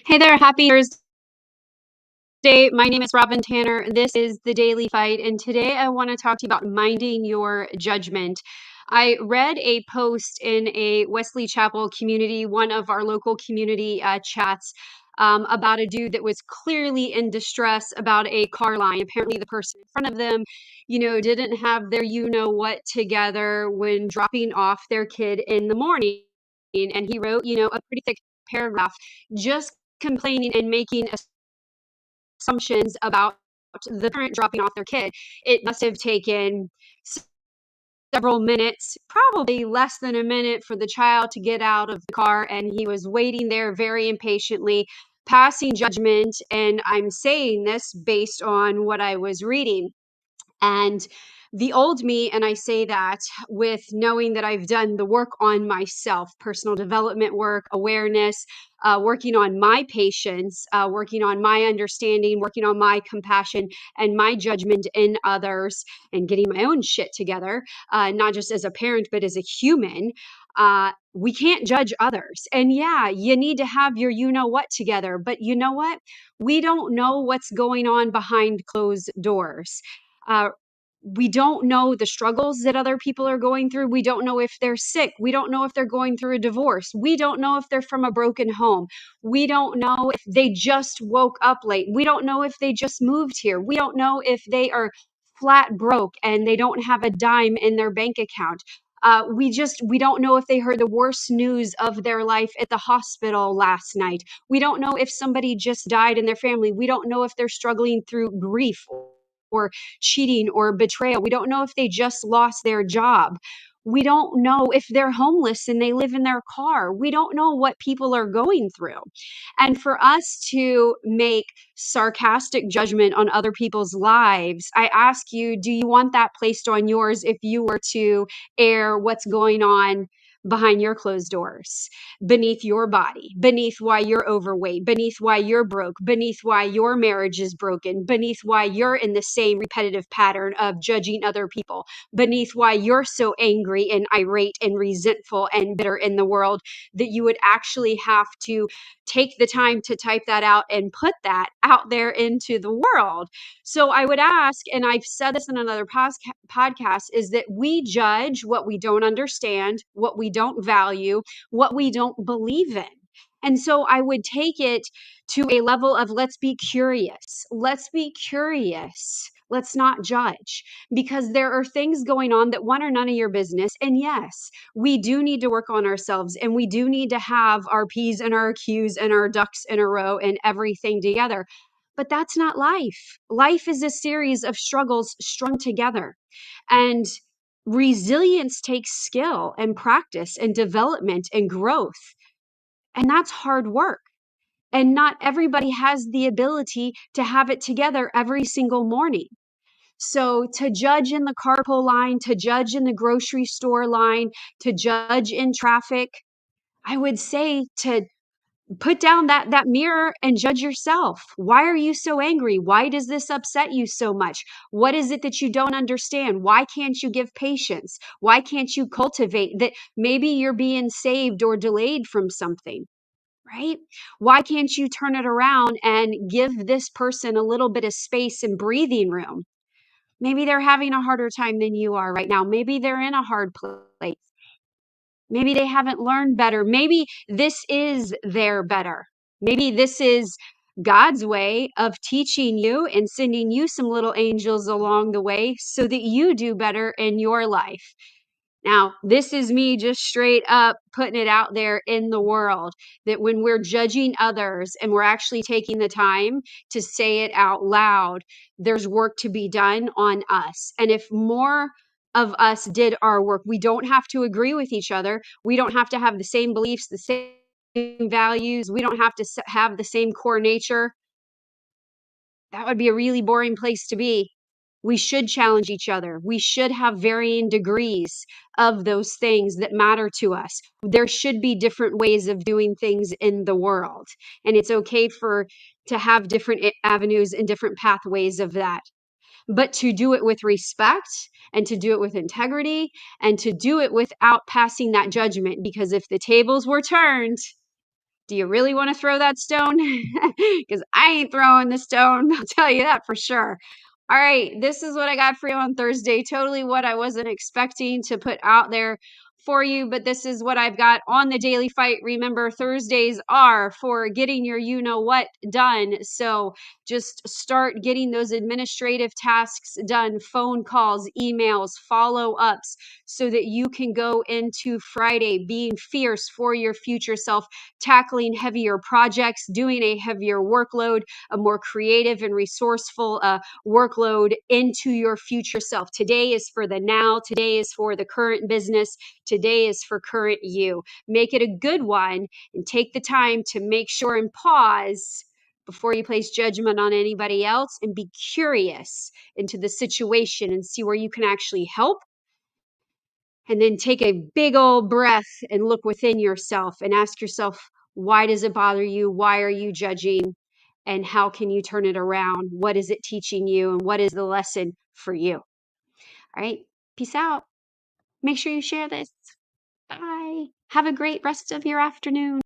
Hey there, happy Thursday. My name is Robin Tanner. This is the Daily Fight, and today I want to talk to you about minding your judgment. I read a post in a Wesley Chapel community, one of our local community chats, about a dude that was clearly in distress about a car line. Apparently, the person in front of them, didn't have their what together when dropping off their kid in the morning. And he wrote, a pretty thick paragraph just complaining and making assumptions about the parent dropping off their kid. It must have taken several minutes, probably less than a minute, for the child to get out of the car, and he was waiting there very impatiently, passing judgment. And I'm saying this based on what I was reading. And the old me, and I say that with knowing that I've done the work on myself, personal development work, awareness, working on my patience, working on my understanding, working on my compassion and my judgment in others, and getting my own shit together, not just as a parent, but as a human. We can't judge others. And yeah, you need to have your what together. But you know what? We don't know what's going on behind closed doors. Uh, we don't know the struggles that other people are going through. We don't know if they're sick. We don't know if they're going through a divorce. We don't know if they're from a broken home. We don't know if they just woke up late. We don't know if they just moved here. We don't know if they are flat broke and they don't have a dime in their bank account. We don't know if they heard the worst news of their life at the hospital last night. We don't know if somebody just died in their family. We don't know if they're struggling through grief or cheating or betrayal. We don't know if they just lost their job. We don't know if they're homeless and they live in their car. We don't know what people are going through. And for us to make sarcastic judgment on other people's lives, I ask you, do you want that placed on yours if you were to air what's going on behind your closed doors, beneath your body, beneath why you're overweight, beneath why you're broke, beneath why your marriage is broken, beneath why you're in the same repetitive pattern of judging other people, beneath why you're so angry and irate and resentful and bitter in the world that you would actually have to take the time to type that out and put that out there into the world. So I would ask, and I've said this in another podcast, is that we judge what we don't understand, what we don't value, what we don't believe in. And so I would take it to a level of let's be curious. Let's be curious. Let's not judge, because there are things going on that one are none of your business. And yes, we do need to work on ourselves, and we do need to have our P's and our Q's and our ducks in a row and everything together. But that's not life. Life is a series of struggles strung together. And resilience takes skill and practice and development and growth. And that's hard work. And not everybody has the ability to have it together every single morning. So to judge in the carpool line, to judge in the grocery store line, to judge in traffic, I would say to put down that mirror and judge yourself. Why are you so angry? Why does this upset you so much? What is it that you don't understand? Why can't you give patience? Why can't you cultivate that? Maybe you're being saved or delayed from something, right? Why can't you turn it around and give this person a little bit of space and breathing room? Maybe they're having a harder time than you are right now. Maybe they're in a hard place. Maybe they haven't learned better. Maybe this is their better. Maybe this is God's way of teaching you and sending you some little angels along the way so that you do better in your life. Now, this is me just straight up putting it out there in the world that when we're judging others and we're actually taking the time to say it out loud, there's work to be done on us. And if more of us did our work, we don't have to agree with each other. We don't have to have the same beliefs, the same values. We don't have to have the same core nature. That would be a really boring place to be. We should challenge each other. We should have varying degrees of those things that matter to us. There should be different ways of doing things in the world. And it's okay to have different avenues and different pathways of that. But to do it with respect and to do it with integrity and to do it without passing that judgment. Because if the tables were turned, Do you really want to throw that stone? Because I ain't throwing the stone. I'll tell you that for sure. All right, this is what I got for you on Thursday. Totally what I wasn't expecting to put out there for you, but this is what I've got on the Daily Fight. Remember, Thursdays are for getting your you know what done. So just start getting those administrative tasks done, phone calls, emails, follow ups, so that you can go into Friday being fierce for your future self, tackling heavier projects, doing a heavier workload, a more creative and resourceful workload into your future self. Today is for the now. Today is for the current business. Today is for current you. Make it a good one and take the time to make sure and pause before you place judgment on anybody else, and be curious into the situation and see where you can actually help. And then take a big old breath and look within yourself and ask yourself, why does it bother you? Why are you judging? And how can you turn it around? What is it teaching you? And what is the lesson for you? All right. Peace out. Make sure you share this. Bye. Have a great rest of your afternoon.